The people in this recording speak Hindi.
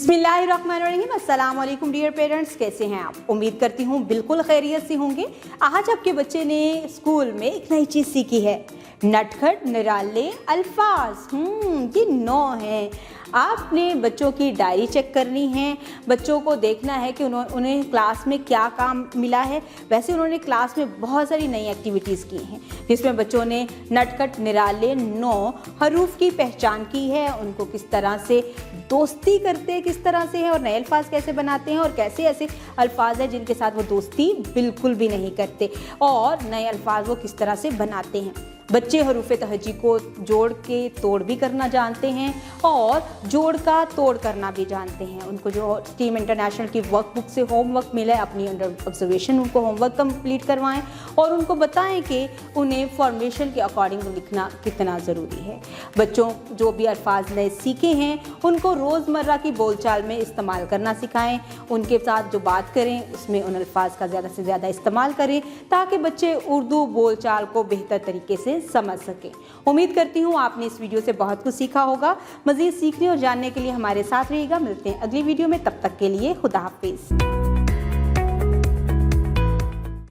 बिस्मिल्लाहिर्रहमानिर्रहीम। अस्सलाम वालेकुम डियर पेरेंट्स, कैसे हैं आप? उम्मीद करती हूँ बिल्कुल खैरियत से होंगे। आज आपके बच्चे ने स्कूल में एक नई चीज़ सीखी है, नटखट निराले अल्फाज। ये 9 हैं। आपने बच्चों की डायरी चेक करनी है, बच्चों को देखना है कि उन्हें क्लास में क्या काम मिला है। वैसे उन्होंने क्लास में बहुत सारी नई एक्टिविटीज़ की हैं जिसमें बच्चों ने नटखट निराले 9 हरूफ की पहचान की है, उनको किस तरह से दोस्ती करते हैं, किस तरह से है, और नए अल्फाज कैसे बनाते हैं, और कैसे ऐसे अल्फाज हैं जिनके साथ वो दोस्ती बिल्कुल भी नहीं करते, और नए अल्फाज वो किस तरह से बनाते हैं। बच्चे हरूफ तहजी को जोड़ के तोड़ भी करना जानते हैं और जोड़ का तोड़ करना भी जानते हैं। उनको जो टीम इंटरनेशनल की वर्कबुक से होमवर्क मिला है, अपनी अंडर ऑब्जर्वेशन उनको होमवर्क कंप्लीट करवाएं और उनको बताएं कि उन्हें फॉर्मेशन के अकॉर्डिंग लिखना कितना ज़रूरी है। बच्चों जो भी अल्फाज नए सीखे हैं उनको रोज़मर्रा की बोलचाल में इस्तेमाल करना सिखाएं। उनके साथ जो बात करें उसमें उन अल्फाज का ज़्यादा से ज़्यादा इस्तेमाल करें ताकि बच्चे उर्दू बोलचाल को बेहतर तरीके से समझ सके। उम्मीद करती हूँ आपने इस वीडियो से बहुत कुछ सीखा होगा। मज़ीद सीखने और जानने के लिए हमारे साथ रहिएगा। मिलते हैं अगली वीडियो में, तब तक के लिए खुदा हाफिज़।